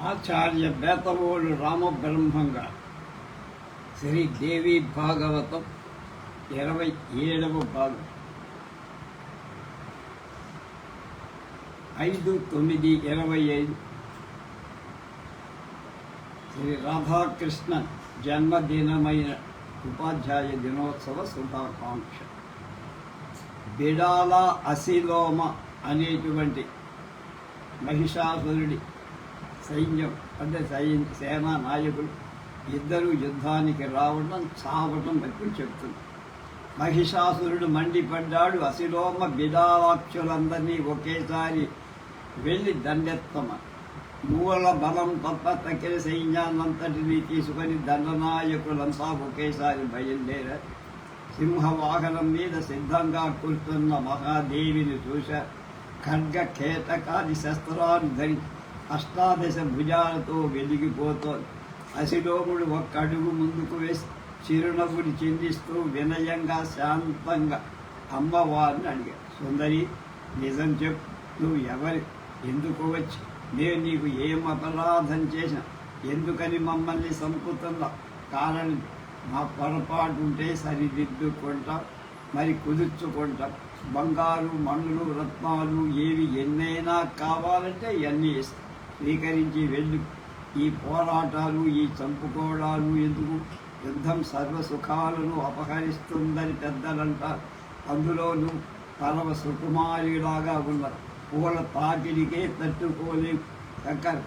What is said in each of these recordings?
ఆచార్య బేతవోలు రామబ్రహ్మంగా శ్రీదేవి భాగవతం 27వ భాగం 5/9/25 శ్రీ రాధాకృష్ణ జన్మదినమైన ఉపాధ్యాయ దినోత్సవ శుభాకాంక్ష. బిడాల అసిలోమ అనేటువంటి మహిషాసురుడి సైన్యం అంటే సేనా నాయకులు ఇద్దరు యుద్ధానికి రావడం చావటం బట్టి చెప్తుంది. మహిషాసురుడు మండిపడ్డాడు. అసిలోమ బిడాలాక్షులందరినీ ఒకేసారి వెళ్ళి దండెత్తమని మూల బలం తప్ప తక్కిన సైన్యాన్నంతటినీ తీసుకొని దండనాయకులంతా ఒకేసారి బయలుదేరారు. సింహవాహనం మీద సిద్ధంగా కూర్చున్న మహాదేవిని చూశారు. ఖడ్గ కేటకాది శస్త్రాలు ధరించి అష్టాదశ భుజాలతో వెలిగిపోతోంది. అసిలోముడు ఒక్క అడుగు ముందుకు వేసి చిరునవ్వుని చిందిస్తూ వినయంగా శాంతంగా అమ్మవారిని అడిగాడు. సుందరి, నిజం చెప్పు, నువ్వు ఎందుకు వచ్చి నేను నీకు ఏం అపరాధం చేశా? ఎందుకని మమ్మల్ని చంపుతున్నా? కారణం మా పొరపాటు ఉంటే సరిదిద్దుకుంటాం, మరి కుదుర్చుకుంటాం. బంగారు మణులు రత్నాలు ఏవి ఎన్నైనా కావాలంటే ఇవన్నీ ఇస్తాం, స్వీకరించి వెళ్ళు. ఈ పోరాటాలు ఈ చంపుకోవడాలు ఎందుకు? యుద్ధం సర్వసుఖాలను అపహరిస్తుందని పెద్దలంటారు. అందులోనూ పరమ సుకుమారిలాగా ఉన్న పూల తాకిడికే తట్టుకోలేవు.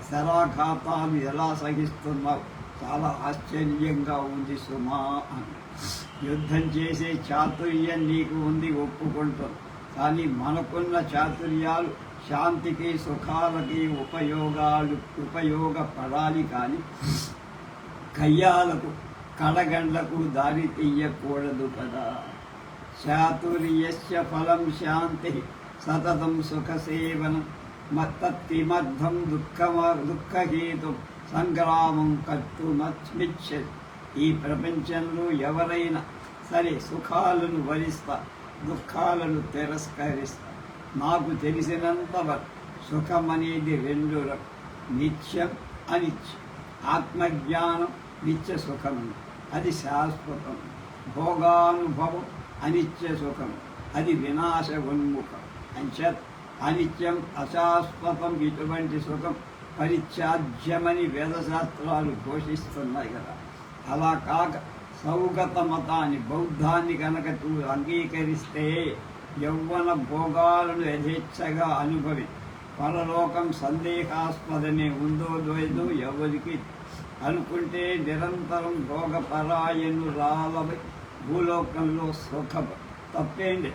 శరాఘాతాలు ఎలా సహిస్తున్నావు? చాలా ఆశ్చర్యంగా ఉంది సుమా అని. యుద్ధం చేసే చాతుర్యం నీకు ఉంది, ఒప్పుకుంటాం. కానీ మనకున్న చాతుర్యాలు శాంతికి సుఖాలకి ఉపయోగపడాలి, కానీ కయ్యాలకు కడగండ్లకు దారి తీయకూడదు కదా. చాతుర్యస్య ఫలం శాంతి సతతం సుఖసేవనం మత్తత్తిమర్థం దుఃఖహేతు సంగ్రామం కర్తుమస్మిచ్చతి. ఈ ప్రపంచంలో ఎవరైనా సరే సుఖాలను వరిస్తా, దుఃఖాలను తిరస్కరిస్తా. నాకు తెలిసినంత వరకు సుఖం అనేది రెండు రకం, నిత్యం అనిత్యం. ఆత్మజ్ఞానం నిత్య సుఖం, అది శాశ్వతం. భోగానుభవం అనిత్య సుఖం, అది వినాశ ఉన్ముఖం. అంచేత అనిత్యం అశాశ్వతం ఇటువంటి సుఖం పరిత్యాజ్యమని వేదశాస్త్రాలు ఘోషిస్తున్నాయి కదా. అలా కాక సౌగత మతాన్ని, బౌద్ధాన్ని కనుక అంగీకరిస్తే యౌవన భోగాలను యథేచ్ఛగా అనుభవి. పరలోకం సందేహాస్పదమే, ఉందో లేదో ఎవరికి అనుకుంటే నిరంతరం భోగపరాయణురాలపై భూలోకంలో సుఖం తప్పేండి.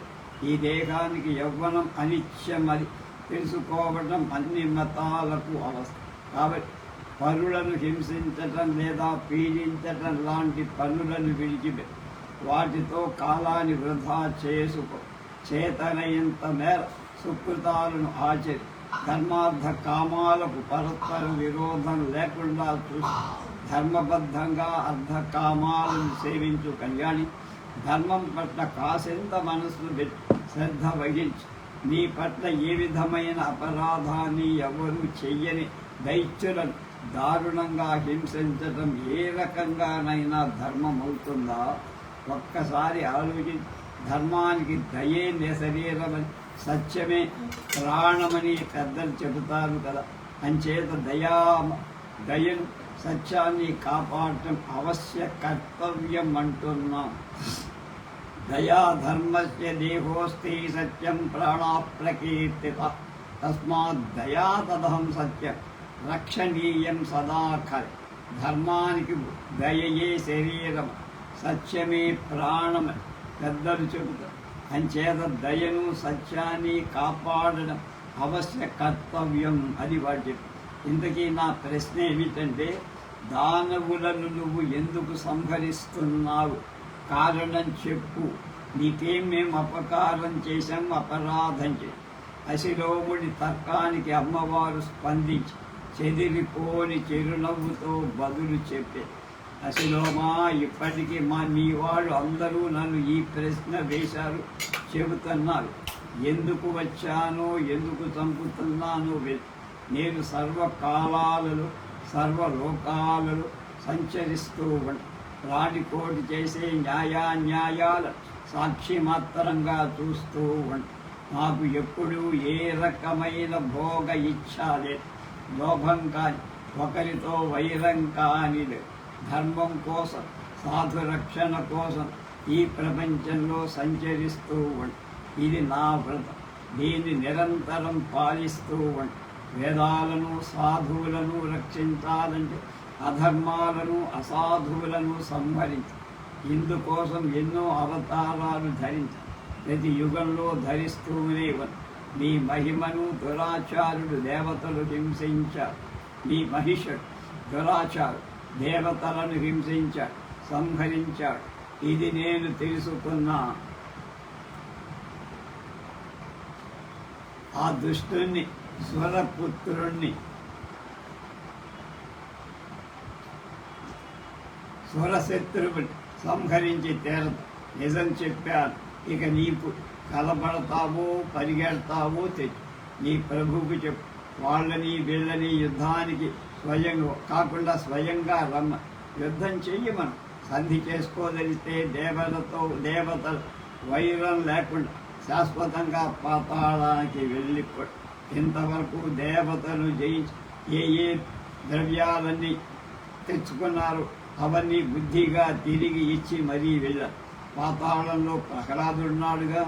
ఈ దేహానికి యవ్వనం అనిత్యమని తెలుసుకోవడం అన్ని మతాలకు అవసరం. కాబట్టి పరులను హింసించటం లేదా పీడించటం లాంటి పనులను విడిచిపెట్టి వాటితో కాలాన్ని వృధా చేసుకో. చేతనైనంత మేర సుకృతాలను ఆచరి. ధర్మార్థ కామాలకు పరస్పర విరోధం లేకుండా చూసి ధర్మబద్ధంగా అర్ధ కామాలను సేవించు కళ్యాణి. ధర్మం పట్ల కాసెంత మనస్సు పెట్టి శ్రద్ధ వహించి నీ పట్ల ఏ విధమైన అపరాధాన్ని ఎవరూ చెయ్యని దైత్యులను దారుణంగా హింసించటం ఏ రకంగానైనా ధర్మం అవుతుందా? ఒక్కసారి ఆలోచించి. ధర్మానికి దయే శరీరమని, సత్యమే ప్రాణమని పెద్దలు చెబుతారు కదా. అంచేత దయను సత్యాన్ని కాపాడటం అవశ్య కర్తవ్యం అంటున్నాం. దయా ధర్మస్య దేహోస్తి సత్యం ప్రాణా ప్రకీర్తిత. తస్మాత్ దయా తదహం సత్యం రక్షణీయం సదాఖరి. ధర్మానికి దయయే శరీరం, సత్యమే ప్రాణం పెద్దలు చెబుతారు. అంచేత దయను సత్యాన్ని కాపాడడం అవశ్య కర్తవ్యం, అది వాటి. ఇంతకీ నా ప్రశ్న ఏమిటంటే, దానవులను నువ్వు ఎందుకు సంహరిస్తున్నావు? కారణం చెప్పు. నీకేం మేము అపకారం చేశాం, అపరాధం చేశాం? అసిలోముడి తర్కానికి అమ్మవారు స్పందించి చెదిరిపోని చిరునవ్వుతో బదులు చెప్పే. అసిలోమా, ఇప్పటికీ మీ వాళ్ళు అందరూ నన్ను ఈ ప్రశ్న వేశారు, చెబుతున్నారు. ఎందుకు వచ్చానో, ఎందుకు చంపుతున్నానో నేను సర్వకాలాలలో సర్వలోకాలలో సంచరిస్తూ ప్రాణికోటి చేసే న్యాయాల సాక్షి మాత్రంగా చూస్తూ నాకు ఎప్పుడూ ఏ రకమైన భోగ ఇచ్చాలే, లోభం కాని, ఒకరితో వైరం కాని, ధర్మం కోసం, సాధు రక్షణ కోసం ఈ ప్రపంచంలో సంచరిస్తూ ఇది నా వ్రతం. దీన్ని నిరంతరం పాలిస్తూ వేదాలను సాధువులను రక్షించాలంటే అధర్మాలను అసాధువులను సంహరించి ఇందుకోసం ఎన్నో అవతారాలు ధరించారు. ప్రతి యుగంలో ధరిస్తూనే నీ మహిమను దురాచారుడు దేవతలు హింసించారు. నీ మహిషుడు దురాచారు దేవతలను హింసించాడు, సంహరించాడు. ఇది నేను తెలుసుకున్నా. ఆ దుష్టుణ్ణి స్వరపుత్రుణ్ణి స్వరశత్రువుని సంహరించి తీరదు. నిజం చెప్పాను. ఇక నీకు కలబడతావో పరిగెడతావో తెచ్చు. నీ ప్రభువుకు చెప్పు. వాళ్ళని వీళ్ళని యుద్ధానికి కాకుండా స్వయంగా రమ్మ. యుద్ధం చెయ్యమను. సంధి చేసుకోదలిస్తే దేవతల వైరం లేకుండా శాశ్వతంగా పాతాళానికి వెళ్ళిపోయి ఇంతవరకు దేవతలు జయించి ఏ ద్రవ్యాలన్నీ తెచ్చుకున్నారు అవన్నీ బుద్ధిగా తిరిగి ఇచ్చి మరీ వెళ్ళారు. పాతాళంలో ప్రహ్లాదుడున్నాడుగా,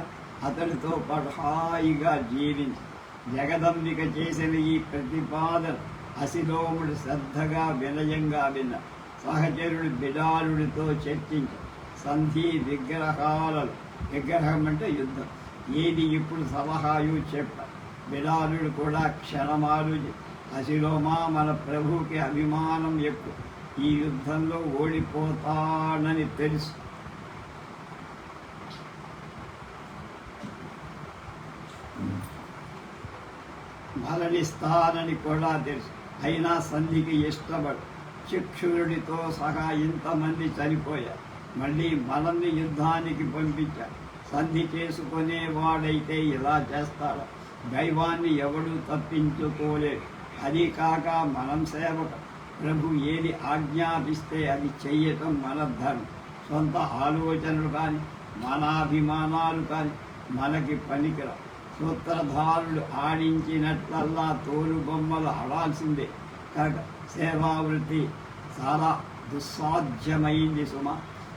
అతడితో పాటు హాయిగా జీవించి జగదంబిక చేసిన ఈ ప్రతిపాదన అసిలోముడు శ్రద్ధగా వినయంగా విన్న. సహచరుడు బిడాలుడితో చర్చించి సంధి విగ్రహం అంటే యుద్ధం ఏది ఇప్పుడు సలహాయు చెప్పారు. బిడాలుడు కూడా క్షణమాలు అసిలోమా, మన ప్రభువుకి అభిమానం ఎక్కువ, ఈ యుద్ధంలో ఓడిపోతానని తెలుసు. మరణిస్తానని కూడా తెలుసు. అయినా సంధికి ఇష్టపడు. చక్షురుడితో సహా ఇంతమంది చనిపోయారు. మళ్ళీ మనల్ని యుద్ధానికి పంపించారు. సంధి చేసుకునేవాడైతే ఇలా చేస్తాడు. దైవాన్ని ఎవడూ తప్పించుకోలేడు. అది కాక మనం సేవక. ప్రభు ఏది ఆజ్ఞాపిస్తే అది చెయ్యటం మన ధర్మం. సొంత ఆలోచనలు కానీ మనాభిమానాలు కానీ మనకి పనికిరా. సూత్రధారులు ఆడించినట్లల్లా తోలు బొమ్మలు ఆడాల్సిందే. కనుక సేవావృత్తి చాలా దుస్సాధ్యమైంది సుమ.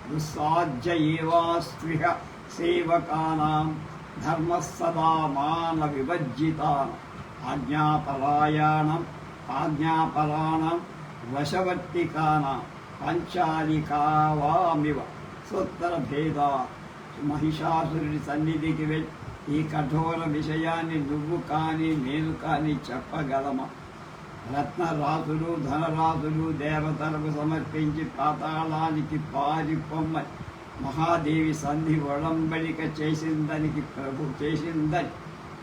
దుస్సాధ్య ఏవాస్పృహ సేవకానాం ధర్మస్సదా మాన విభజ్జితానం ఆజ్ఞాపరాణం వశవర్తికానాం పంచాలికావామివ సూత్ర భేదా. మహిషాసురుడి సన్నిధికి వెళ్ళి ఈ కఠోర విషయాన్ని నువ్వు కానీ నేను కానీ చెప్పగలమా? రత్నరాసులు ధనరాసులు దేవతలకు సమర్పించి పాతాళానికి పారిపోమ్మని మహాదేవి సంధి ఒడంబడిక చేసిందని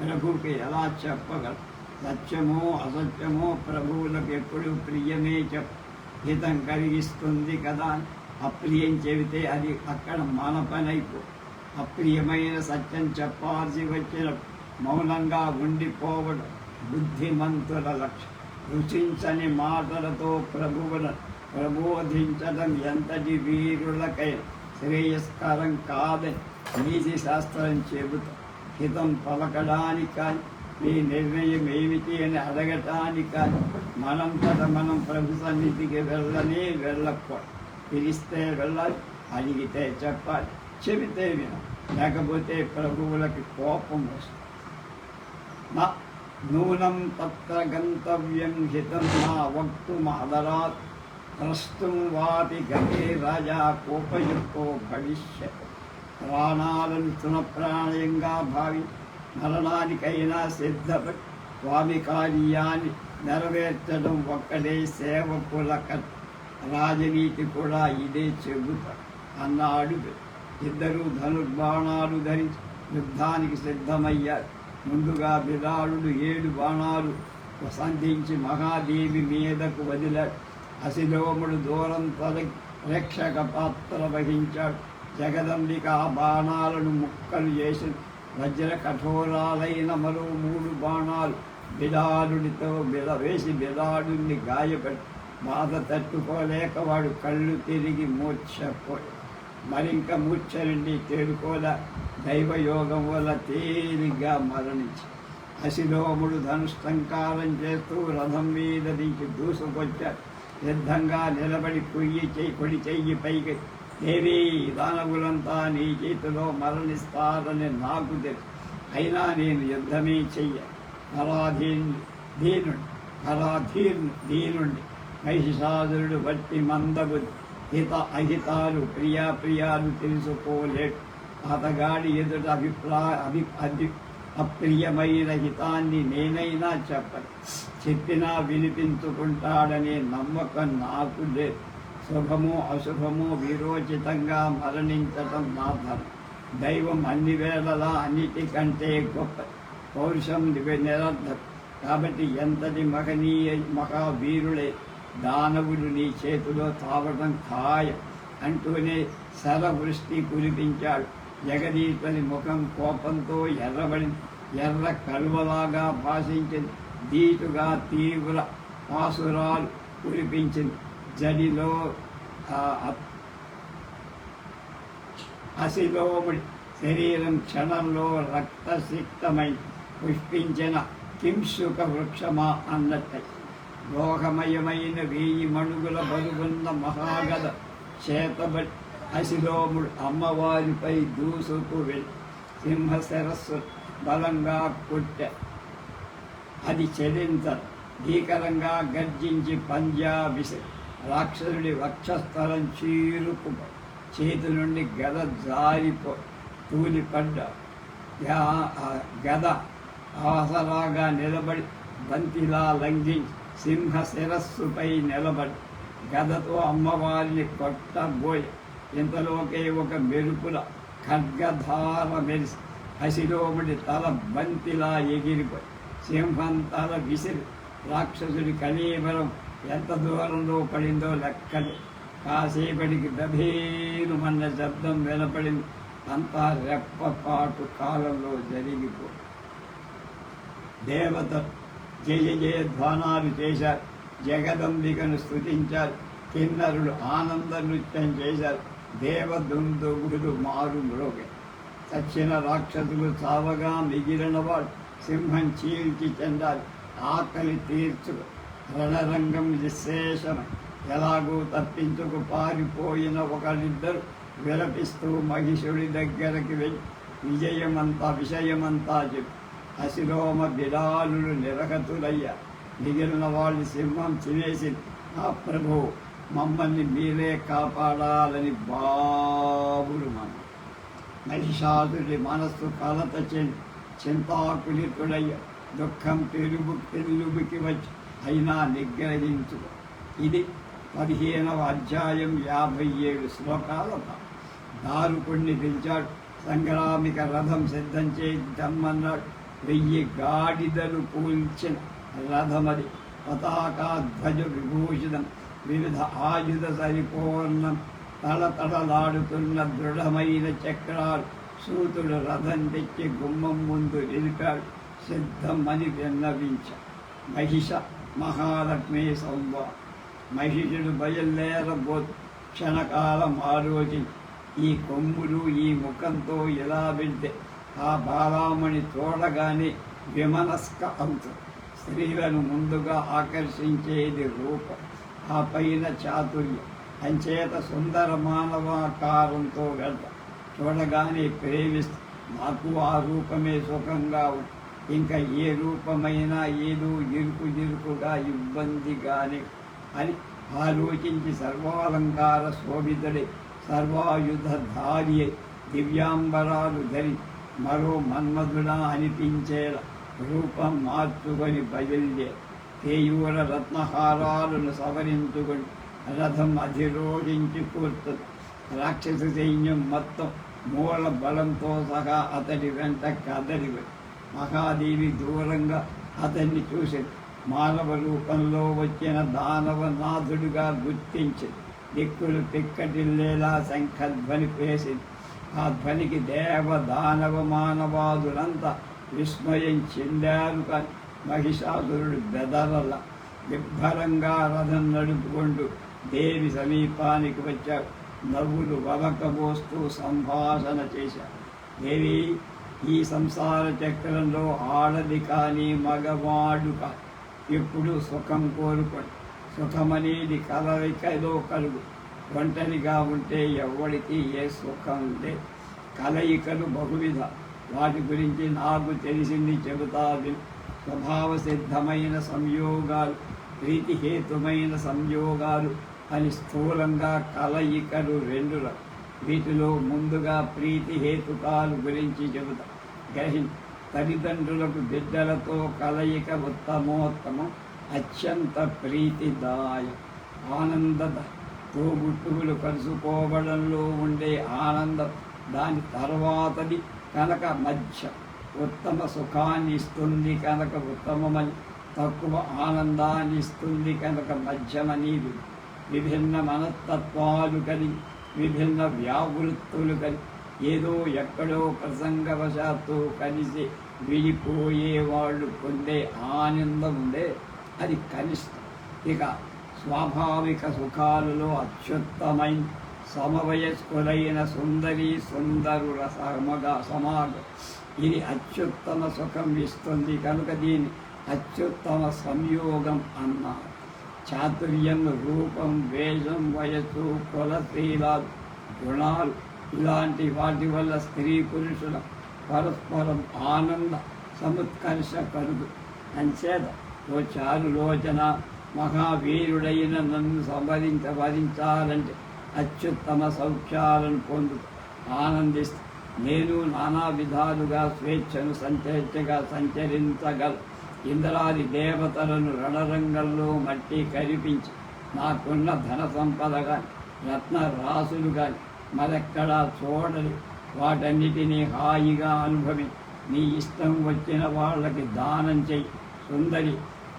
ప్రభువుకి ఎలా చెప్పగలరు? సత్యమో అసత్యమో ప్రభువులకు ఎప్పుడు ప్రియమే హితం కలిగిస్తుంది కదా. అప్రియం చెబితే అది అక్కడ మన పనైపో. అప్రియమైన సత్యం చెప్పాల్సి వచ్చిన మౌనంగా ఉండిపోవడం బుద్ధిమంతుల లక్ష్యం. రుచించని మాటలతో ప్రభువును ప్రబోధించడం ఎంతటి వీరులకైనా శ్రేయస్కరం కాదని నీతి శాస్త్రం చెబుతా. హితం పలకడానికి కానీ నీ నిర్ణయం ఏమిటి అని అడగటానికి కానీ మనంతట మనం ప్రభు సన్నిధికి వెళ్ళకూడదు. పిలిస్తే వెళ్ళాలి, అడిగితే చెప్పాలి, చెబితే వినాలి. లేకపోతే ప్రభువులకి కోపం వస్తుంది. నా నూనం తత్ర గంతవ్యం హితం నా వక్తుమహదరాత్ ప్రస్తుం వాపి గతే రాజా కోపయుక్తో భవిష్యత్. ప్రాణాలను తృణప్రాణయంగా భావి మరణానికైనా సిద్ధపడి స్వామి కార్యాన్ని నెరవేర్చడం ఒక్కడే సేవకుల రాజనీతి కూడా ఇదే చెబుతాడు అన్నాడు. ఇద్దరు ధనుర్బాణాలు ధరించి యుద్ధానికి సిద్ధమయ్యారు. ముందుగా బిలాలుడు 7 బాణాలు సంధించి మహాదేవి మీదకు వదిలాడు. అసిలోముడు దూరం తొలగి రక్షక పాత్ర వహించాడు. జగదంబిక ఆ బాణాలను ముక్కలు చేసి వజ్ర కఠోరాలైన మరో 3 బాణాలు బిలాలుడితో వేసి బిలాలుడిని గాయపడి బాధ తట్టుకోలేక వాడు కళ్ళు తిరిగి మూర్ఛపోయి మరింక మూర్ఛ నుండి తేరుకోలే దైవయోగం వల్ల తేలిగ్గా మరణించి అసిలోముడు ధనుష్టంకారం చేస్తూ రథం మీద దించి దూసుకొచ్చాడు. యుద్ధంగా నిలబడి కొడి చెయ్యి పైకి, దేవీ దానవులంతా నీ చేతిలో మరణిస్తారని నాకు తెలుసు, అయినా నేను యుద్ధమే చెయ్య. దీనుండి మహిషాసురుడు బట్టి మందబుద్ధి, అహితాలు ప్రియాప్రియాలు తెలుసుకోలేడు. అతగాడి ఎదుట అప్రియమైన హితాన్ని నేనైనా చెప్పినా వినిపించుకుంటాడనే నమ్మకం నాకు లేదు. శుభమో అశుభమో విరోచితంగా మరణించటం నా ధర్మం. దైవం అన్ని వేళలా అన్నిటికంటే గొప్ప, పౌరుషం నిరర్ధం. కాబట్టి ఎంతటి మహావీరుడే దానవుడు నీ చేతిలో తావటం ఖాయం అంటూనే శరవృష్టి కురిపించాడు. జగదీశ్వరి ముఖం కోపంతో ఎర్ర కలువలాగా భాషించింది. దీటుగా తీవ్ర పాసురాలు కురిపించింది. జడిలో అసిలోముడి శరీరం క్షణంలో రక్తసిక్తమై పుష్పించిన కింసుక వృక్షమా అన్నట్టయి. లోహమయమైన 1000 మణుగుల బరువున్న మహాగద చేతబడి అసిలోముడు అమ్మవారిపై దూసుకు వెళ్ళి సింహశిరస్సు బలంగా కొట్టె. అది చెలించదు. భీకరంగా గర్జించి పంజా విసిరి రాక్షసుడి వక్షస్థలం చీరుకు చేతి నుండి గద జారిపో తూలిపడ్డ. గద ఆసరాగా నిలబడి బంతిలా లంఘించి సింహ శిరస్సుపై నిలబడి గదతో అమ్మవారిని కొట్టబోయి ఇంతలోకే ఒక మెరుపుల ఖడ్గధార మెరిసి అసిలోముడి తల బంతిలా ఎగిరిపోయి సింహం తల విసిరి రాక్షసుడి కళీబరం ఎంత దూరంలో పడిందో లెక్కలే. కాసేపటికి దభేరుమన్న శబ్దం వినపడింది. అంతా రెప్పపాటు కాలంలో జరిగిపో. దేవతలు జయ జయధ్వానాలు చేశారు. జగదంబికను స్తుతించారు. కిన్నరులు ఆనంద నృత్యం చేశారు. దేవదుందుగులు మారు మ్రోగే. చచ్చిన రాక్షసులు చావగా మిగిలిన వాడు సింహం చీల్చి చెందాలి. ఆకలి తీర్చుకు రణరంగం విశేషమై ఎలాగూ తప్పించుకు పారిపోయిన ఒకరిద్దరు విలపిస్తూ మహిషుడి దగ్గరికి వెళ్ళి విషయమంతా చెప్పి అసిలోమ బిడాలులు నిరహతులయ్యా. మిగిలిన వాళ్ళు సింహం తినేసి, ఆ ప్రభు మమ్మల్ని మీరే కాపాడాలని బాబులు మన మహిషాసుడి మనస్సు కలత చెంది చింతాకులితుడయ్య. దుఃఖం పెళ్ళుబుకి వచ్చి అయినా నిగ్రహించుకో. ఇది 15వ అధ్యాయం 57 శ్లోకాల దారుకుణ్ణి పిలిచాడు. సంగ్రామిక రథం సిద్ధం చేద్దమ్మన్నాడు. 1000 గాడిదలు కూల్చిన రథమది. పతాకాధ్వజ విభూషితం వివిధ ఆయుధ సరిపూర్ణం. తడతడలాడుతున్న దృఢమైన చక్రాలు. సూతుడు రథం తెచ్చి గుమ్మం ముందు నిలిపాడు. సిద్ధమని విన్నవించాడు. మహిష మహాలక్ష్మి సంవాదం. మహిషుడు బయలుదేరబోతు క్షణకాలం ఆలోచించి ఈ కొమ్ములు ఈ ముఖంతో ఇలా వెళ్తే ఆ బాలామణి చూడగానే విమనస్క అవుతుంది. స్త్రీలను ముందుగా ఆకర్షించేది రూపం, ఆ పైన చాతుర్యం. అంచేత సుందర మానవాకారంతో వెళ్తాం. చూడగానే ప్రేమిస్తూ నాకు ఆ రూపమే సుఖంగా ఉంది. ఇంకా ఏ రూపమైనా ఏదో ఇరుకుగా ఇబ్బందిగానే అని ఆలోచించి సర్వాలంకార శోభితుడే సర్వాయుధారి దివ్యాంబరాలు ధరి మరో మన్మధుడా అనిపించేలా రూపం మార్చుకొని బయలుదే. కేయూర రత్నహారాలను సవరించుకొని రథం అధిరోహించి కూర్చుంది. రాక్షస సైన్యం మొత్తం మూల బలంతో సహా అతడి వెంట కదలివి. మహాదేవి దూరంగా అతన్ని చూసింది. మానవ రూపంలో వచ్చిన దానవనాథుడుగా గుర్తించింది. దిక్కులు పిక్కటిల్లేలా శంఖధ్వని వేసింది. ఆ ధ్వనికి దేవ దానవ మానవాదులంతా విస్మయం చెందారు. కానీ మహిషాసురుడు బెదరల. నిబ్బరంగా రథం నడుపుకుంటూ దేవి సమీపానికి వచ్చాడు. నవ్వులు వలకబోస్తూ సంభాషణ చేశాడు. దేవి, ఈ సంసార చక్రంలో ఆడది కానీ మగవాడు కాదు. ఎప్పుడు సుఖం కోరుకోండి. సుఖమనేది కలయికలో కలుగు. ఒంటరిగా ఉంటే ఎవరికి ఏ సుఖం లేదు. కలయికలు బహువిధ. వాటి గురించి నాకు తెలిసింది చెబుతా విను. స్వభావ సిద్ధమైన సంయోగాలు, ప్రీతిహేతుమైన సంయోగాలు అని స్థూలంగా కలయికలు రెండు. వీటిలో ముందుగా ప్రీతిహేతుకాలు గురించి చెబుతా గ్రహించి. తల్లిదండ్రులకు బిడ్డలతో కలయిక ఉత్తమోత్తమం, అత్యంత ప్రీతిదాయం, ఆనందద. తోబుట్టువులు కలుసుకోవడంలో ఉండే ఆనందం దాని తర్వాతది కనుక మధ్య ఉత్తమ సుఖాన్ని ఇస్తుంది కనుక ఉత్తమమని, తక్కువ ఆనందాన్ని ఇస్తుంది కనుక మధ్యమని. విభిన్న మనస్తత్వాలు కలిగి విభిన్న వ్యావృత్తులు కలిగి ఏదో ఎక్కడో ప్రసంగవశాత్తు కలిసి విడిపోయేవాళ్ళు పొందే ఆనందం ఉందే అది కనిష్టం. ఇక స్వాభావిక సుఖాలలో అత్యుత్తమైన సమవయస్కులైన సుందరీ సుందరుల సమాగం ఇది అత్యుత్తమ సుఖం ఇస్తుంది కనుక దీన్ని అత్యుత్తమ సంయోగం అన్నారు. చాతుర్యం, రూపం, వేషం, వయస్సు, కుల, స్త్రీలాలు, గుణాలు ఇలాంటి వాటి వల్ల స్త్రీ పురుషుల పరస్పరం ఆనంద సముత్కర్ష కలుగు. అంచేత ఓ చారులోచన, మహావీరుడైన నన్ను వరించాలంటే అత్యుత్తమ సౌఖ్యాలను పొందుతూ ఆనందిస్తూ నేను నానా విధాలుగా స్వేచ్ఛను సంచరించగల ఇంద్రాది దేవతలను రణరంగంలో మట్టి కరిపించి నాకున్న ధన సంపద కానీ రత్న రాసులు కానీ మరెక్కడా చూడని వాటన్నిటినీ హాయిగా అనుభవి నీ ఇష్టం వచ్చిన వాళ్ళకి దానం చెయ్యి. సుందరి,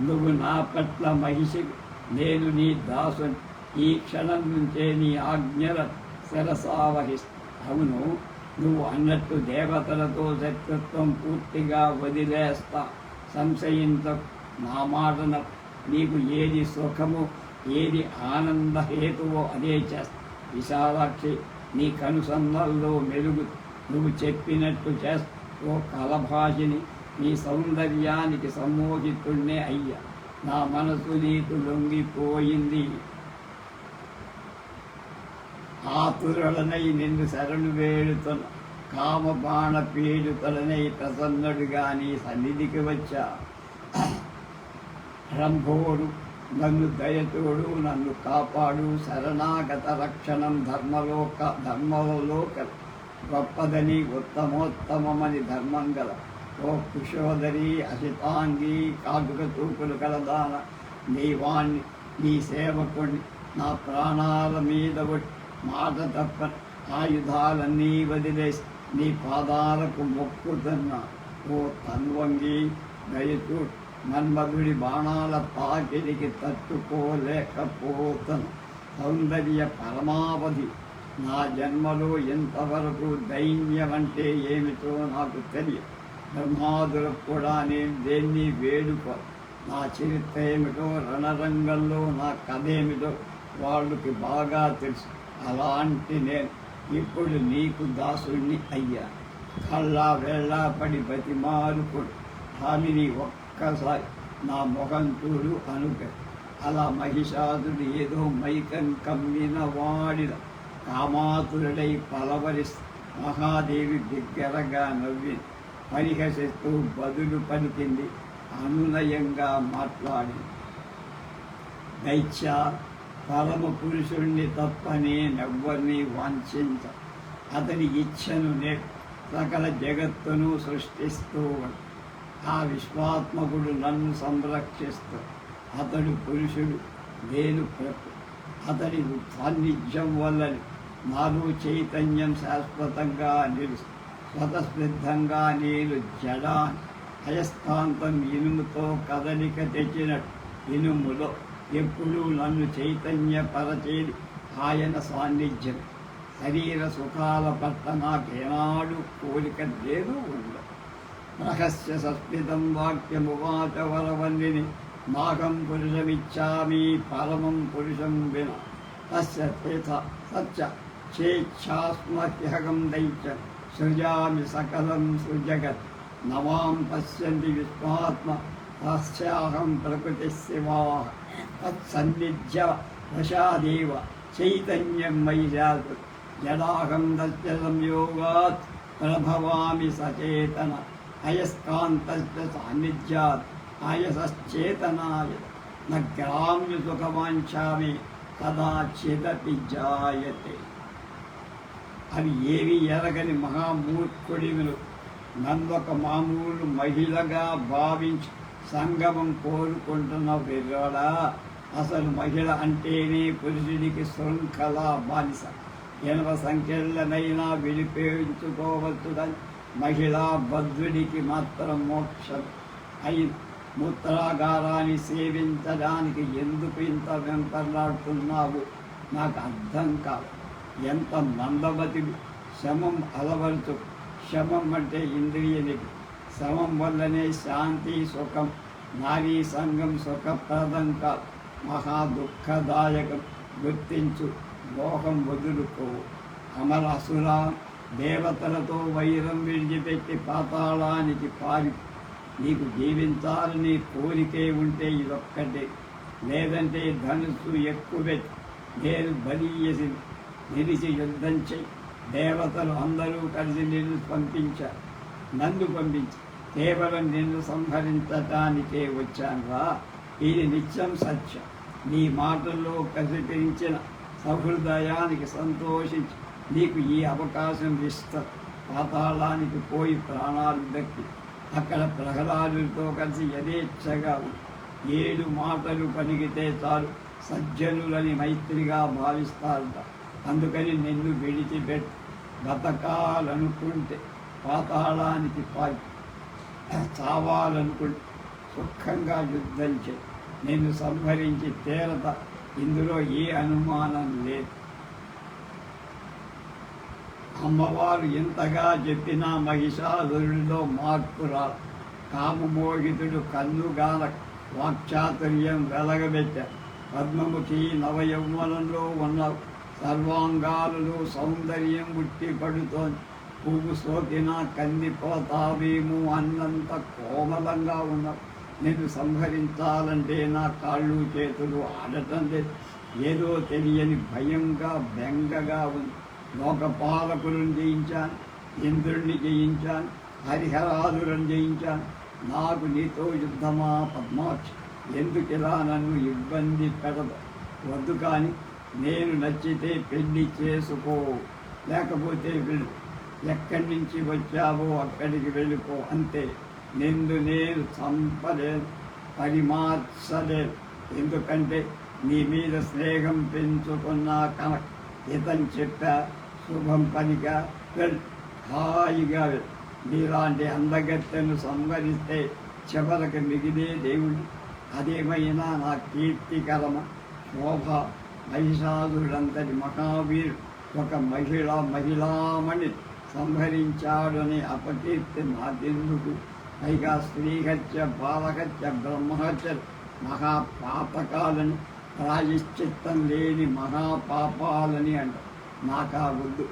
నువ్వు నా పట్ల మహిషి, నేను నీ దాసుని. ఈ క్షణం నుంచే నీ ఆజ్ఞల శిరసావహిస్తా. అవును, నువ్వు అన్నట్టు దేవతలతో శత్రుత్వం పూర్తిగా వదిలేస్తా. సంశయించ నా మాటన. నీకు ఏది సుఖమో ఏది ఆనంద హేతువో అదే చేస్తా. విశాలాక్షి, నీ కనుసన్నల్లో మెలుగు. నువ్వు చెప్పినట్టు చేస్తా. ఓ కలభాషిని, నీ సౌందర్యానికి సమ్మోహితుణ్ణే అయ్యా. నా మనసు నీకు లొంగిపోయింది. ఆతురులనై నిన్ను శరణు వేడుతున్న కామబాణ పీడితులనై ప్రసన్నుడిగా నీ సన్నిధికి వచ్చా. రంభోడు, నన్ను దయతోడు, నన్ను కాపాడు. శరణాగత రక్షణం ధర్మలో గొప్పదని, ఉత్తమోత్తమని ధర్మం గల. ఓ కుశోదరి, అసితాంగి, కాటుక చూపులు కలదాన, నీవాణ్ణి, నీ సేవకుణ్ణి. నా ప్రాణాల మీద మాట తప్ప ఆయుధాలన్నీ వదిలేసి నీ పాదాలకు మొక్కుతున్నా. ఓ తన్వంగి, దయచూడు. మన్మధుడి బాణాల తాకిడికి తట్టుకోలేకపోతున్న సౌందర్య పరమావధి. నా జన్మలో ఇంతవరకు దైన్యమంటే ఏమిటో నాకు తెలియదు. బ్రహ్మాదులకు కూడా నేను దేన్ని వేడుకో. నా చరిత్ర ఏమిటో, రణరంగంలో నా కథ ఏమిటో వాళ్ళకి బాగా తెలుసు. అలాంటి నేను ఇప్పుడు నీకు దాసుడిని అయ్యా. కళ్ళా వెళ్ళా పడి బతిమాలుకుడు. హామిని ఒక్కసారి నా మొహం చూడు అనుక. అలా మహిషాసుడు ఏదో మైకం కమ్మిన వాడిన కామాతురుడై పలవరిస్తూ మహాదేవి దగ్గరగా నవ్వి పరిహసిస్తూ బదులు పలికింది. అనునయంగా మాట్లాడి, దైత్య, పరమ పురుషుణ్ణి తప్ప నేనెవ్వరినీ వాంఛించ. అతని ఇచ్ఛను సకల జగత్తును సృష్టిస్తూ ఆ విశ్వాత్మకుడు నన్ను సంరక్షిస్తూ. అతడు పురుషుడు, నేను ప్రకృతి. అతడి సాన్నిధ్యం వల్లని నాలో చైతన్యం శాశ్వతంగా నిలుస్తూ. స్వతసిద్ధంగా నేను జడాన్ని అయస్కాంతం ఇనుముతో కదలిక తెచ్చినట్టు ఇనుములో ఎప్పుడూ నన్ను చైతన్యపరచేది ఆయన సాన్నిధ్యం. శరీర సుఖాల పట్ల నాకేనాడు కోరిక లేదు ఉండదు. రహస్య సస్మితం వాక్యమువాచ వరవల్లిని నాగం పురుషమిచ్చామి పరమం పురుషం విన తస్య తీర్థ సత్య చేచ్ఛాస్మహ్యహం దైత్య సృజామి సకలం సృజగత్ నవాం పశ్యంతి విశ్వాత్మ తస్యాహం ప్రకృతి శివా తత్సన్నిధ్య వశాదేవ చైతన్యం మయి జాతు యదాహం తస్య సంయోగాత్ ప్రభవామి సచేతన అయస్కాంతస్య సాన్నిధ్యాత్ ఆయసశ్చేతనాయ న గ్రామ్య సుఖవాంఛామి కదాచిదపి జాయతే. అవి ఏవి ఎరగని మహామూర్ఖుడివులు నన్నొక మామూలు మహిళగా భావించి సంగమం కోరుకుంటున్న విర్రాడా. అసలు మహిళ అంటేనే పురుషుడికి శృంఖల బానిస. ఎనవ సంఖ్యలనైనా విడిపించుకోవచ్చు కానీ మహిళా బద్ధుడికి మాత్రం మోక్షం. అయిన మూత్రాగారాన్ని సేవించడానికి ఎందుకు ఇంత వెంపర్లాడుతున్నావు నాకు అర్థం కాదు. ఎంత మందమతి. శమం అలవరుచు. శమం అంటే ఇంద్రియనికి. శమం వల్లనే శాంతి సుఖం. నారీ సంఘం సుఖప్రదం కాదు, మహా దుఃఖదాయకం. గుర్తించు, మోహం వదులుకోవు. అమర అసురా దేవతలతో వైరం విడిచిపెట్టి పాతాళానికి పారి. నీకు జీవించాలని కోరికే ఉంటే ఇదొక్కటే. లేదంటే ధనుస్సు ఎక్కువెత్తి నేను బలీయసి నిలిచి యుద్ధం చెయ్యి. దేవతలు అందరూ కలిసి నిన్ను పంపించారు. నన్ను పంపించి కేవలం నిన్ను సంహరించటానికే వచ్చానురా. ఇది నిత్యం సత్యం. నీ మాటల్లో కసిపించిన సహృదయానికి సంతోషించి నీకు ఈ అవకాశం ఇస్తా. పాతాళానికి పోయి ప్రాణాలు దక్కి అక్కడ ప్రహ్లాదులతో కలిసి యథేచ్ఛగా 7 మాటలు పలికితే చాలు సజ్జనులని మైత్రిగా భావిస్తారట. అందుకని నిన్ను విడిచిపెట్టి బతకాలనుకుంటే పాతాళానికి పాయి. చావాలనుకుంటే సుఖంగా యుద్ధం చేయి. నిన్ను సంహరించి తేరత. ఇందులో ఏ అనుమానం లేదు. అమ్మవారు ఎంతగా చెప్పినా మహిషాసురుడిలో మార్పు రాదు. కామమోహితుడు కన్నుగాల వాక్చాతుర్యం వెలగబెట్టారు. పద్మముఖి నవయౌవనంలో ఉన్న సర్వాంగాలలో సౌందర్యం ఉట్టి పడుతోంది. పువ్వు సోకినా కందిపోతావేమో అన్నంత కోమలంగా ఉన్నావు. నేను సంహరించాలంటే నా కాళ్ళు చేతులు ఆడటం లేదు. ఏదో తెలియని భయంగా బెంగగా ఉంది. లోకపాలకులను జయించాను, ఇంద్రుణ్ణి జయించాను, హరిహరాదులను జయించాను. నాకు నీతో యుద్ధమా పద్మాక్షి? ఎందుకిలా నన్ను ఇబ్బంది పెడదు? వద్దు. కానీ నేను నచ్చితే పెళ్లి చేసుకో, లేకపోతే వెళ్ళు. ఎక్కడి నుంచి వచ్చావో అక్కడికి వెళ్ళిపో, అంతే. నిన్ను నేను చంపలేదు, పరిమార్చలేదు. ఎందుకంటే నీ మీద స్నేహం పెంచుకున్నా కనుక. ఇతను చెప్పా, శుభం పనిగా వెళ్ళు, హాయిగా వెళ్ళు. నీలాంటి అందగత్తెను సంహరిస్తే చివరికి మిగిలే దేవుడు. అదేమైనా నా కీర్తికరమ శోభ. మహిషాసురుడంతటి మహావీరుడు ఒక మహిళామణి సంహరించాడని అపకీర్తి నాకెందుకు? పైగా స్త్రీహత్య, బాలహత్య, బ్రహ్మహత్య మహాపాతకాలని, ప్రాయశ్చిత్తం లేని మహాపాపాలని అంట. నాకా వద్దు.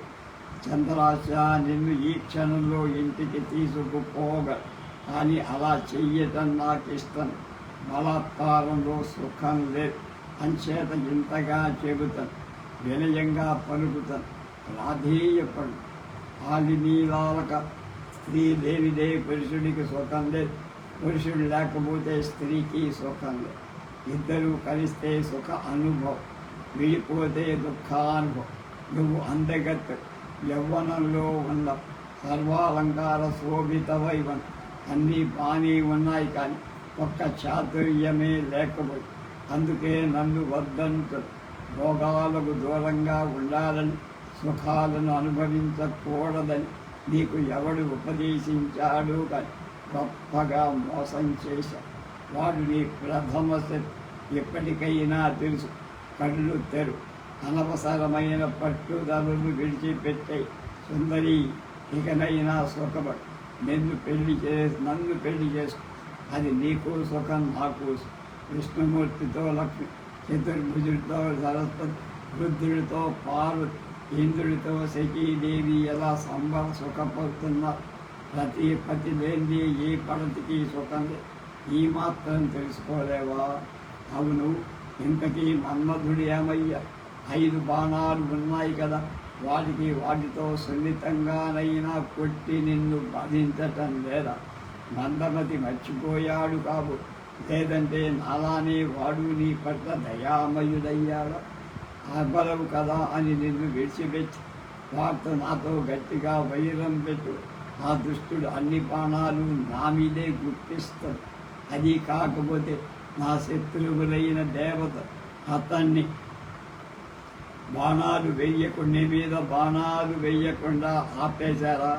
చంద్రాశ, నిన్ను ఈ క్షణంలో ఇంటికి తీసుకుపోగ. కానీ అలా చెయ్యటం నాకు ఇష్టం. బలాత్కారంలో సుఖం లేదు. అంచేత ఇంతగా చెబుతాను, వినయంగా పలుకుతాను. రాధేయపడు. ఆలినీలాలక స్త్రీ లేనిదే పురుషుడికి సుఖం లేదు. పురుషుడు లేకపోతే స్త్రీకి సుఖం లేదు. ఇద్దరూ కలిస్తే సుఖ అనుభవం, విడిపోతే దుఃఖానుభవం. నువ్వు అందగత్తు, యవ్వనంలో ఉన్న సర్వాలంకార శోభితవైవన్ అన్నీ బాగానే ఉన్నాయి. కానీ ఒక్క చాతుర్యమే లేకపోయి. అందుకే నన్ను వద్దంటు. భోగాలకు దూరంగా ఉండాలని, సుఖాలను అనుభవించకూడదని నీకు ఎవడు ఉపదేశించాడు? కానీ గొప్పగా మోసం చేశా. వాడు నీ ప్రథమ శత్రు. ఎప్పటికైనా తెలుసు. కళ్ళు తెరు. అనవసరమైన పట్టుదలను విడిచిపెట్టే సుందరి, ఇకనైనా సుఖపడు. నన్ను పెళ్లి చేసు. అది నీకు సుఖం, నాకు. విష్ణుమూర్తితో లక్ష్మి, చతుర్భుజుడితో సరస్వతి, రుద్రుడితో పార్వతి, ఇంద్రుడితో శచీదేవి ఎలా సుఖపడుతున్నారు. ప్రతి పతి లేనిది ఏ పడతికి సుఖం లేదు. ఈ మాత్రం తెలుసుకోలేవా? అవును, ఇంతకీ మన్మధుడు ఏమయ్యా? 5 బాణాలు ఉన్నాయి కదా, వాటితో సున్నితంగానైనా కొట్టి నిన్ను బాధించటం లేదా? మందమతి మర్చిపోయాడు కాబు, లేదంటే నాలానే వాడు నీ పట్ల దయామయుడయ్యాడా? అబలవు కదా అని నిన్ను విడిచిపెట్టి వారితో నాతో గట్టిగా వైరం పెట్టు. ఆ దుష్టుడు అన్ని బాణాలు నా మీదే గుర్తిస్తాడు. అది కాకపోతే నా శత్రువులైన దేవత అతన్ని బాణాలు మీద బాణాలు వెయ్యకుండా ఆపేశారా?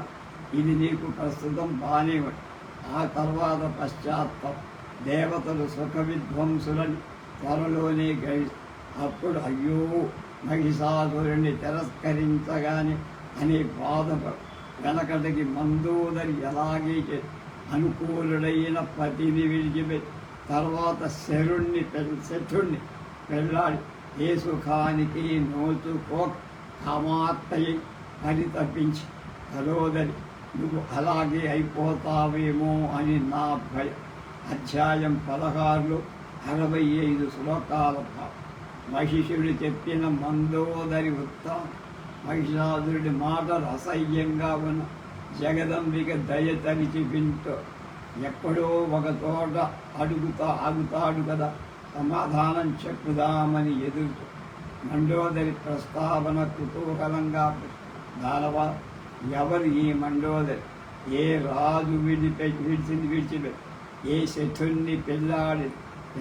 ఇది నీకు ప్రస్తుతం బాగానే ఉంది. ఆ తర్వాత పశ్చాత్తం దేవతలు సుఖ విధ్వంసులని త్వరలోనే అప్పుడు అయ్యో మహిషాసురుణ్ణి తిరస్కరించగానే అనే బాధపడు. వెనకటికి మందోదరి ఎలాగే అనుకూలుడైన పతిని విడిచిపెట్టి తర్వాత శత్రుణ్ణి పెళ్ళాడి ఏ సుఖానికి నోచుకో కామాత్తయి పరితపించి తలోదరి నువ్వు అలాగే అయిపోతావేమో అని నా భయం. అధ్యాయం 16లో 65 శ్లోకాల భావం. మహిషుడు చెప్పిన మందోదరి ఉత్తరం. మహిషాసురుడి మాటలు అసహ్యంగా ఉన్న జగదంబిక దయ తలిచి వింటూ ఎక్కడో ఒక చోట ఆగుతాడు కదా, సమాధానం చెప్పుదామని ఎదురు. మండోదరి ప్రస్తావన కుతూహలంగా దానవా, ఎవరు ఈ మండోదరి? ఏ రాజు విడిచిపెట్టి ఏ శత్రుణ్ణి పెళ్ళాడి,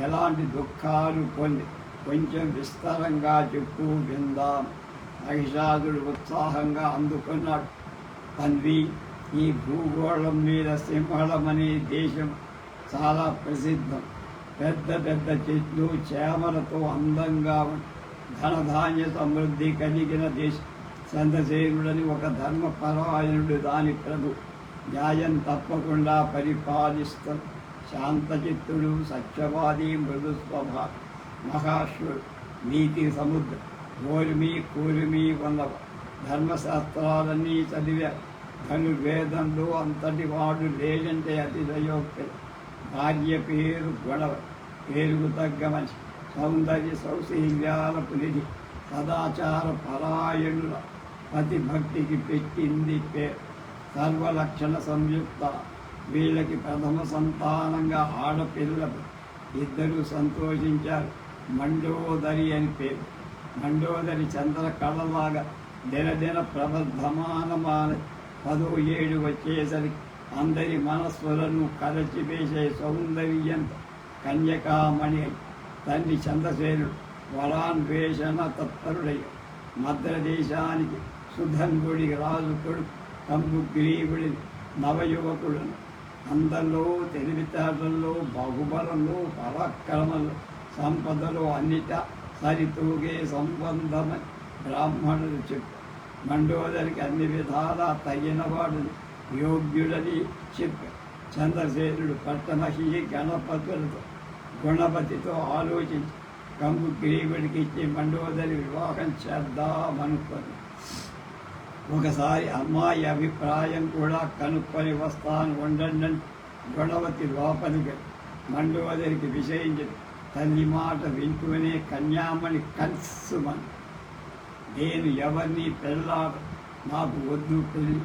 ఎలాంటి దుఃఖాలు పొంది కొంచెం విస్తారంగా చెప్పు విందాం. మహిషాసుడు ఉత్సాహంగా అందుకున్నాడు. తన్వి, ఈ భూగోళం మీద సింహళం అనే దేశం చాలా ప్రసిద్ధం. పెద్ద పెద్ద చెట్లు చేమలతో అందంగా ధనధాన్య సమృద్ధి కలిగిన దేశం. చంద్రసేనుడని ఒక ధర్మపరాయణుడు దాని ప్రభు. న్యాయం తప్పకుండా పరిపాలిస్తాడు. శాంతచిత్తుడు, సత్యవాది, మృదు స్వభావం. మహాశివుడు, నీతి సముద్రం, కూరిమి ఉన్నవ. ధర్మశాస్త్రాలన్నీ చదివారు. ధనుర్వేదంలో అంతటి వాడు లేదంటే అతిశయోక్తి. భార్య పేరు గొడవ, పేరుకు తగ్గ మనిషి, సౌందర్య సౌశీల్యాల పులిది, సదాచార పరాయణుల పతి భక్తికి పెట్టింది పేరు. సర్వలక్షణ సంయుక్త. వీళ్ళకి ప్రథమ సంతానంగా ఆడపిల్ల. ఇద్దరు సంతోషించారు. మండోదరి అని పేరు. మండోదరి చంద్ర కళలాగా దినదిన ప్రబద్ధమానమాన 10వ ఏడు వచ్చేసరికి అందరి మనస్సులను కలచివేసే సౌందర్యంతో కన్యకామణి అయి తండ్రి చంద్రసేనుడు వరాన్వేషణ తత్పరుడై మద్రదేశానికి సుధన్వుడి రాజు కొడుకు కంబుగ్రీవుడి నవయువకులను. అందరిలో, తెలివితేటల్లో, బాహుబలంలో, పరాక్రమంలో, సంపదలో అన్నిటా సరితూగే సంబంధమని బ్రాహ్మణుడు చెప్పు. మండోదరికి అన్ని విధాలా తగినవాడు, యోగ్యుడని చెప్పారు. చంద్రసేనుడు పట్టమహి గుణపతితో ఆలోచించి కంబుగ్రీవుడికి ఇచ్చి మండోదరి వివాహం చేద్దామనుకొని ఒకసారి అమ్మాయి అభిప్రాయం కూడా కనుక్కొని వస్తాను ఉండండి. గుణవతి లోపలికి మండోదరికి విషయించింది. తల్లి మాట వింటూనే కన్యామణి కన్సుమని, నేను ఎవరిని పెళ్ళాడ, నాకు వద్దు పెళ్ళి,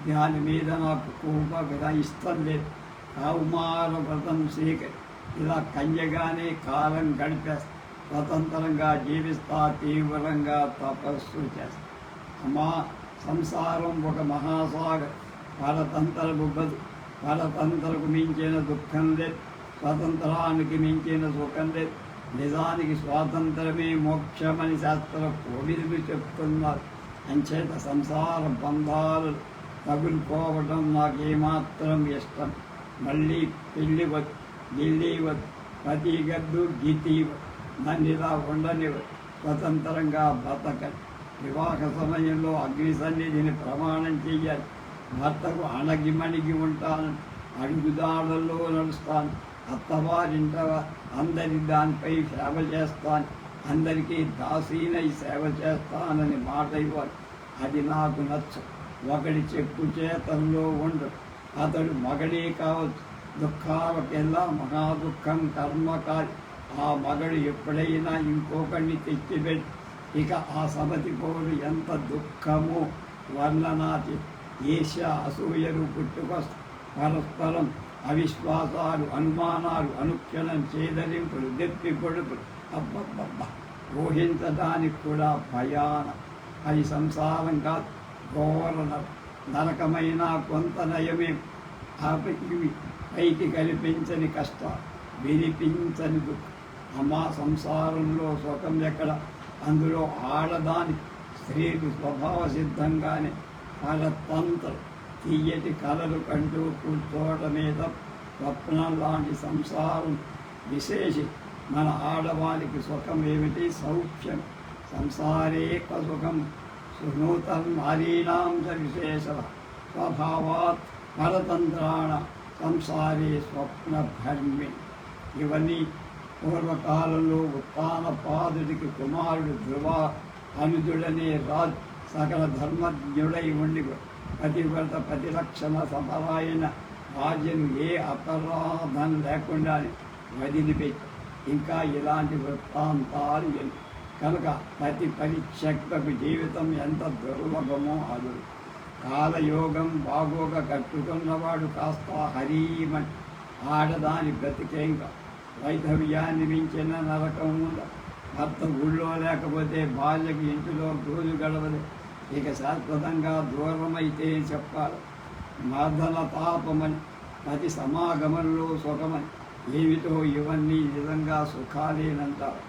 దాని మీద నాకు కోపగా ఇష్టం లేదు. కౌమార వ్రతం స్వీకరి, ఇలా కన్యగానే కాలం గడిపేస్తా, స్వతంత్రంగా జీవిస్తా, తీవ్రంగా తపస్సు చేస్తా. అమ్మా, సంసారం ఒక మహాసాగర్. పరతంత్రకు మించిన దుఃఖం లేదు, స్వతంత్రానికి మించిన సుఖం లేదు. నిజానికి స్వాతంత్రమే మోక్షమని శాస్త్ర కోవిదులు చెప్తున్నారు. అంచేత సంసార బంధాలు తగులుకోవడం నాకేమాత్రం ఇష్టం. మళ్ళీ పెళ్ళి వద్దు, ఢిల్లీ వద్దు, ప్రతి గద్దు గీతి నన్ను ఇలా ఉండనివ్వదు, స్వతంత్రంగా బతకని. వివాహ సమయంలో అగ్ని సన్నిధిని ప్రమాణం చెయ్యాలి. భర్తకు అణగిమణిగి ఉంటాను, అడుగుదాడల్లో నడుస్తాను, అత్తవారింట అందరి దానిపై సేవ చేస్తాను, అందరికీ దాసీనై సేవ చేస్తానని మాట ఇవ్వాలి. అది నాకు నచ్చు. ఒకడి చెప్పు చేతల్లో ఉండడు, అతడు మగడే కావచ్చు. దుఃఖాలకెల్లా మహాదుఃఖం కర్మకారి. ఆ మగడు ఎప్పుడైనా ఇంకొకడిని తెచ్చిపెట్టి ఇక ఆ సమతి పోడు ఎంత దుఃఖమో వర్ణనాతి. ఈర్ష్య అసూయలు పుట్టుకొస్తాయి. పరస్పరం అవిశ్వాసాలు, అనుమానాలు, అనుక్షణం చేదరింపులు, దెప్పి పొడుపులు. అబ్బబ్బబ్బా, ఊహించడానికి కూడా భయాన. అది సంసారం కాదు, ఘోర నరకమైన కొంత నయమే. ఇవి పైకి కల్పించని కష్టాలు, వినిపించని దుఃఖం. అమ్మా, సంసారంలో సుఖం ఎక్కడ? అందులో ఆడదాని స్త్రీలు స్వభావ సిద్ధంగానే పరతంత్రం తీయటి కలలు కంటూ కూర్చోవటమే తప్ప స్వప్నం లాంటి సంసారం విశేషి. మన ఆడవారికి సుఖం ఏమిటి? సౌఖ్యం. సంసారే సుఖం సునూతం నారీణాం చ విశేష స్వభావాత్ పరతంత్రాణ సంసారే స్వప్నధర్మి. ఇవన్నీ పూర్వకాలంలో ఉత్తానపాదుడికి కుమారుడు ధ్రువ అనుజుడనే రాజు సకల ధర్మజ్ఞుడై ఉండి పతివ్రత ప్రతిరక్షణ సమరాయణ రాజ్యం ఏ అపరాధం లేకుండా వదిలిపెట్టి ఇంకా ఇలాంటి వృత్తాంతాలు కనుక ప్రతి పరిశక్తకు జీవితం ఎంత దుర్లభమో అదు. కాలయోగం బాగోగా కట్టుకున్నవాడు కాస్త హరీమని ఆడదాని బ్రతికేంక. వైధవ్యాన్ని మించిన నరకం ఉందా? భర్త ఊళ్ళో లేకపోతే భార్యకు ఇంటిలో రోజు గడవదు. ఇక శాశ్వతంగా దూరమైతే చెప్పాలి. మర్దన తాపమని, ప్రతి సమాగమంలో సుఖమని. ఏమిటో ఇవన్నీ నిజంగా సుఖాలేనంటారు.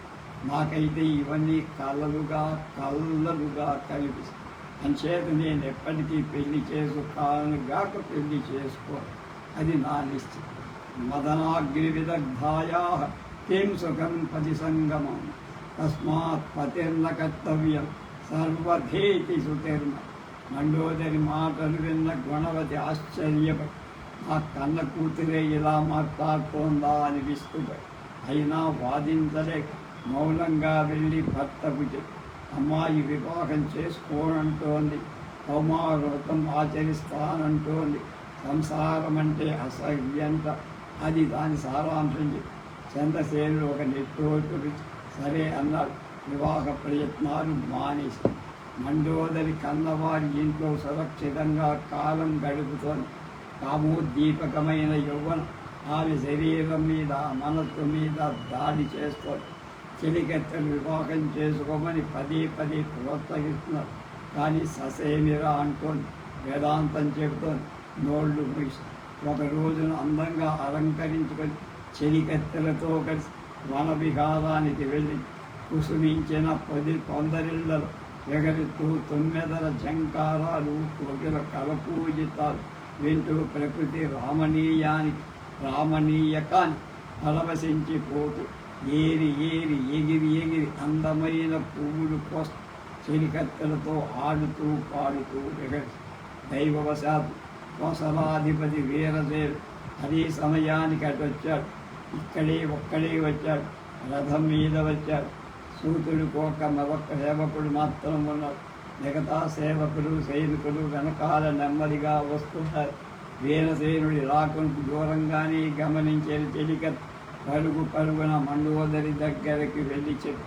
నాకైతే ఇవన్నీ కలలుగా కనిపిస్తాయి. అంచేత నేను ఎప్పటికీ పెళ్లి చేసుకోగాక పెళ్లి చేసుకో, అది నా నిశ్చయం. మదనాగ్ని విదగ్ధాయా కిం సుఖం పతి సంగమం తస్మాత్ పతిర్న కర్తవ్యం సర్వధేతి సుతిర్మ. మండోదరి మాటలు విన్న గుణవతి ఆశ్చర్యపడి, ఆ కన్న కూతురే ఇలా మాట్లాడుతోందా అనిపిస్తుంది. అయినా వాదించలేక మౌనంగా వెళ్ళి భర్తకు చెప్పి, అమ్మాయి వివాహం చేసుకోనంటోంది, కౌమారవ్రతం ఆచరిస్తానంటోంది, సంసారం అంటే అసహ్యంత, అది దాని సారాంశం చెప్పి చంద్రసేనుడు ఒక నెట్టోటు సరే అన్నాడు. వివాహ ప్రయత్నాలు మానేసి మండోదరి కన్నవారి ఇంట్లో సురక్షితంగా కాలం గడుపుతోంది. కామోద్దీపకమైన యౌవనం ఆమె శరీరం మీద, మనస్సు మీద దాడి చేస్తోంది. చెలికత్తెలు వివాహం చేసుకోమని పదే ప్రోత్సహిస్తున్నారు. కానీ ససేమిరా అంటోంది. వేదాంతం చెబుతోంది. నోళ్ళు మూసి ఒక రోజున అందంగా అలంకరించుకొని చెలికత్తెలతో కలిసి వన విహారానికి వెళ్ళి కుసుమించిన కొందరిళ్లలో ఎగరుతూ తొమ్మిదల జంకారాలు, కోకిల కలపూజితాలు వింటూ ప్రకృతి రామణీయకాన్ని పరవశించిపోతూ ఎగిరి అందమైన పువ్వులు కోసం చెలికత్తెలతో ఆడుతూ పాడుతూ ఎగరి. దైవవశాత్తు కోసలాధిపతి వీరసేనుడు అదే సమయానికి అటొచ్చాడు. ఒక్కడే వచ్చాడు. రథం మీద వచ్చాడు. సూతుడికి మరొక్క సేవకుడు మాత్రం ఉన్నాడు. మిగతా సేవకులు, సైనికులు వెనకాల నెమ్మదిగా వస్తున్నారు. వీరసేనుడి రాకునికి దూరంగానే గమనించే చెలికత్తె పరుగున మండోదరి దగ్గరికి వెళ్ళి చెప్పి,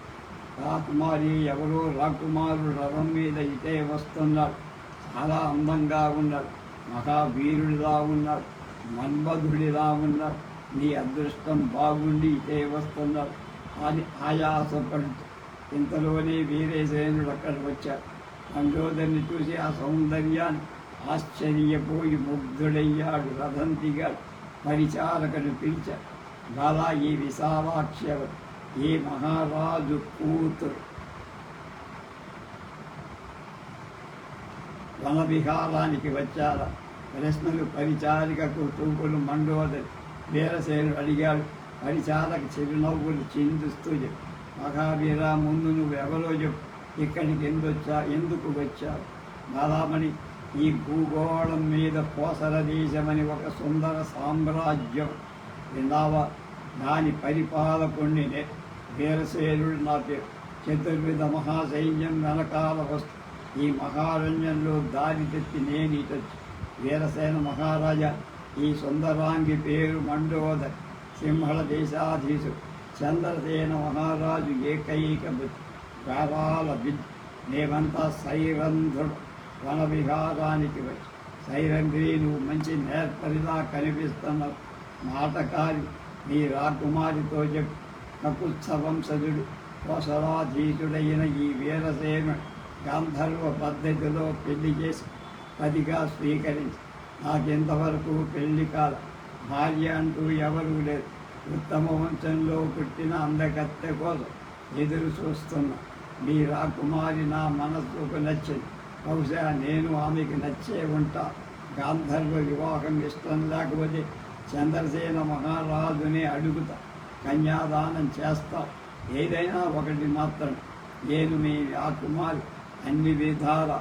రాకుమారి, ఎవరో రాకుమారుడు రథం మీద ఇటే వస్తున్నాడు. చాలా అందంగా ఉన్నాడు, మహావీరుడిలా ఉన్నాడు, మన్మధుడిలా ఉన్నాడు. నీ అదృష్టం బాగుండి ఇటే వస్తున్నాడు అని ఆయాసపడుతూ ఇంతలోనే వీరసేనుడు అక్కడికి వచ్చాడు. మండోదరిని చూసి ఆ సౌందర్యాన్ని ఆశ్చర్యపోయి ముగ్ధుడయ్యాడు. రథం దిగాడు. పరిచారకుడు పిలిచాడు. బాలా, ఈ విశాలాక్ష ఈ మహారాజు కూతురు వన విహారానికి వచ్చారా? ప్రశ్నలు పరిచారికకు తూపులు మండోదరి. వీరసేనుడు అడిగాడు. పరిచారక చిరునవ్వులు చిందుస్తూ చెప్పు, మహావీర, ముందు నువ్వెవరో చెప్పు, ఇక్కడికి ఎందుకు వచ్చావు? బాలామణి, ఈ భూగోళం మీద కోసల దేశమని ఒక సుందర సామ్రాజ్యం విన్నావా? దాని పరిపాలకుణ్ణి వీరసేనుడు నా పేరు. చతుర్విధ మహాసైన్యం వెనకాల వస్తు ఈ మహారణ్యంలో దారి తెచ్చి నేను ఇటొచ్చి. వీరసేన మహారాజా, ఈ సుందరాంగి పేరు మండోదరి, సింహళ దేశాధీశుడు చంద్రసేన మహారాజు ఏకైక ప్రారాల బిడ్డ. మేమంతా సైరంధ్రుడు వన విహారానికి వచ్చి. సైరంధ్రి, నువ్వు మంచి నేర్పరిలా కనిపిస్తున్నావు. మాటకారి నీ రాకుమారితో చెప్పి కకుత్సవంసజుడు కోసలాధీశుడైన ఈ వీరసేనుడు గాంధర్వ పద్ధతిలో పెళ్లి చేసి పదిగా స్వీకరించి నాకింతవరకు పెళ్లి కాల భార్య అంటూ ఎవరూ లేదు. ఉత్తమ వంశంలో పుట్టిన అందకత్తె కోసం ఎదురు చూస్తున్నా. మీ రాకుమారి నా మనస్సుకు నచ్చింది. బహుశా నేను ఆమెకి నచ్చే ఉంటా. గాంధర్వ వివాహం ఇష్టం లేకపోతే చంద్రసేన మహారాజుని అడుగుతా, కన్యాదానం చేస్తా. ఏదైనా ఒకటి మాత్రం, నేను మీ రాకుమారి అన్ని విధాల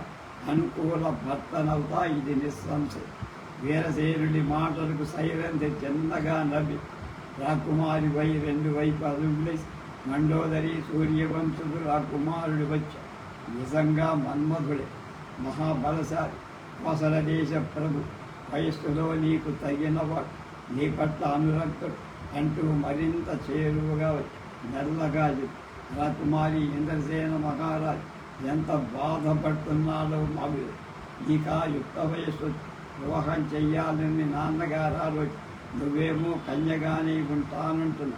అనుకూల భర్తనవుతా, ఇది నిస్సంశయం. వీరసేనుడి మాటలకు సైరంధ్రి చిన్నగా నవ్వి రాకుమారి వై రెండు వైపు అదుగులేసి మండోదరి సూర్యవంశుడు రాకుమారుడు వచ్చా. నిజంగా మన్మధుడే, మహాబలశాలి, కోసల దేశ ప్రభు, వయస్సులో నీకు తగినవాడు, నీ పట్ల అనురక్తుడు అంటూ మరింత చేరువుగా వచ్చి మెల్లగా చెప్పి, రాకుమారి ఇంద్రసేన మహారాజు ఎంత బాధపడుతున్నాడో మాకు. ఇక యుక్త వయస్సు వివాహం చెయ్యాలని నాన్నగారు ఆలోచి, నువ్వేమో కన్యగానే ఉంటానంటున్నా.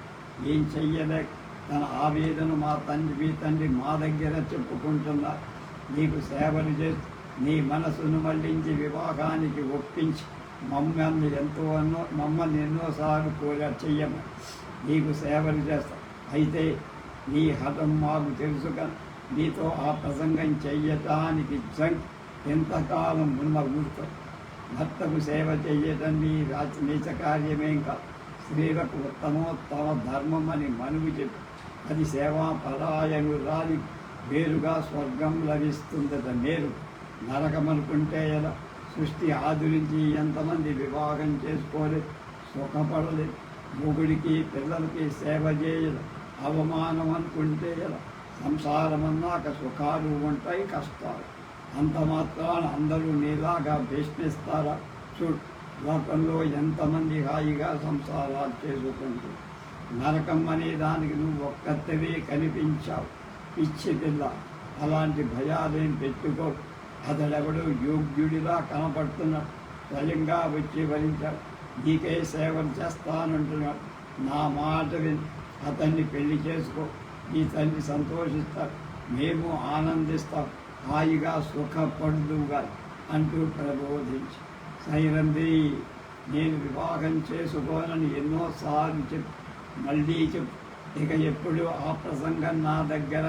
ఏం చెయ్యలేక తన ఆవేదన మా తండ్రి మా దగ్గర చెప్పుకుంటున్నారు. నీకు సేవలు చేస్తూ నీ మనసును మళ్లించి వివాహానికి ఒప్పించి మమ్మల్ని ఎన్నోసార్లు కూడా చెయ్యము. నీకు సేవలు చేస్తాం. అయితే నీ హఠం మాకు తెలుసుక నీతో ఆ ప్రసంగం చెయ్యటానికి ఎంతకాలం ఉన్న ఊరుతాం. భర్తకు సేవ చెయ్యటం నీచ కార్యమేం కాదు. స్త్రీలకు ఉత్తమోత్తమ ధర్మం అని మనవి చెప్పి అది సేవాపరాయణురాలి వేరుగా స్వర్గం లభిస్తుందట. మేరు నరకమనుకుంటే ఎలా? సృష్టి ఆదురించి ఎంతమంది వివాహం చేసుకోలేదు, సుఖపడలేదు. మొగుడికి పిల్లలకి సేవ చేయదు అవమానం అనుకుంటే ఎలా? సంసారం అన్నాక సుఖాలు ఉంటాయి, కష్టాలు. అంత మాత్రాన అందరూ నీలాగా భీష్మిస్తారా? చూడు, లోకంలో ఎంతమంది హాయిగా సంసారాలు చేసుకుంటూ. నరకం అనే దానికి నువ్వు ఒక్కరివే కనిపించావు. పిచ్చి పిల్ల, అలాంటి భయాలేం పెట్టుకో. అతడెవడో యోగ్యుడిలా కనపడుతున్నాడు. స్వయంగా వచ్చి వరించాడు. నీకే సేవలు చేస్తానంటున్నాడు. నా మాట విని అతన్ని పెళ్లి చేసుకో. నీ తండ్రి సంతోషిస్తాడు, మేము ఆనందిస్తాం. హాయిగా సుఖపడుదుగా అంటూ ప్రబోధించి, సైరంధ్రి, నేను వివాహం చేసుకోనని ఎన్నోసార్లు చెప్పు, మళ్ళీ చెప్పు. ఇక ఎప్పుడు ఆ ప్రసంగం నా దగ్గర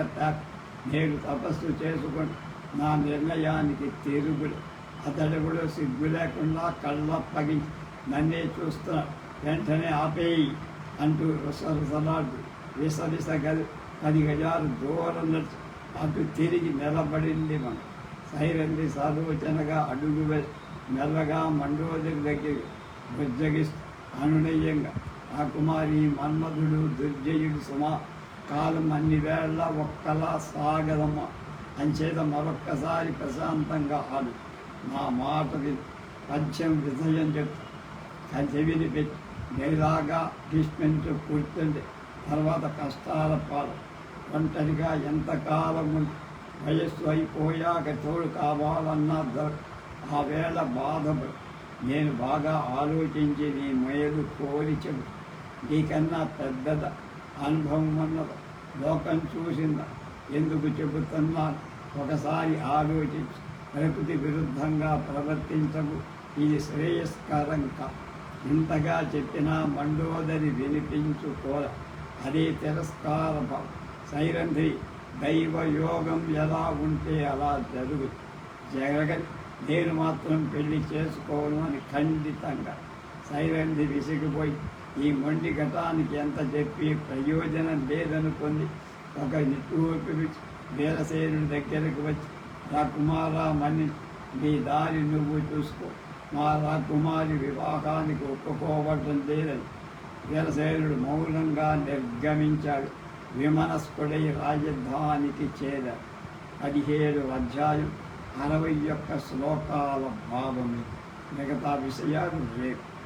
నేను తపస్సు చేసుకొని నా నిర్ణయానికి తిరుగుడు. అతడు సిగ్గు లేకుండా కళ్ళప్పగించి నన్నే చూస్తున్నాడు. వెంటనే ఆపేయి అంటూ రుసరుసలాడు విసవిస 10 గజాలు దూరం నడిచి అటు తిరిగి నిలబడింది. మనం సైరంధ్రి సాలోచనగా అడుగు వేసి మెల్లగా మండోదరి దగ్గర బుజ్జగిస్తూ అనునయంగా, ఆ కుమారి మన్మధుడు దుర్జయుడు సుమా, కాలం అన్ని వేళ ఒక్కలా సాగదమ్మా. అంచేత మరొక్కసారి ప్రశాంతంగా ఆడు. నా మాట విని పద్యం విజయం చెప్తా చెవిని పెట్టి నేలాగా భీష్మించు కూర్చుంది. తర్వాత కష్టాల పాలు. ఒంటరిగా ఎంతకాలం ఉంది. వయస్సు అయిపోయాక తోడు కావాలన్నా ఆ వేళ బాధపడు. నేను బాగా ఆలోచించి నీ మేలు కోరి చెబు. నీకన్నా పెద్దద అనుభవం ఉన్నదా? లోకం చూసిందా? ఎందుకు చెబుతున్నాను? ఒకసారి ఆలోచించి ప్రకృతి విరుద్ధంగా ప్రవర్తించవు. ఇది శ్రేయస్కరం కాదు. ఇంతగా చెప్పినా మండోదరి వినిపించుకోర. అదే తిరస్కార భావం. సైరంధ్రి, దైవయోగం ఎలా ఉంటే అలా జరగని నేను మాత్రం పెళ్లి చేసుకోను అని ఖండితంగా. సైరంధ్రి విసిగిపోయి ఈ మొండి ఘటానికి ఎంత చెప్పి ప్రయోజనం లేదనుకుంది. ఒక నిట్టూర్పు విడిచి వీరసేనుడి దగ్గరకు వచ్చి, రాకుమారా, మన్ని నీ దారి నువ్వు చూసుకో. మా రాకుమారి వివాహానికి ఒప్పుకోవటం లేదని వీరసేనుడు మౌనంగా నిర్గమించాడు. విమనస్కుడై రాజధానికి చేరాడు. 17 అధ్యాయం 61 శ్లోకాల భావమే. మిగతా విషయాలు రేపు.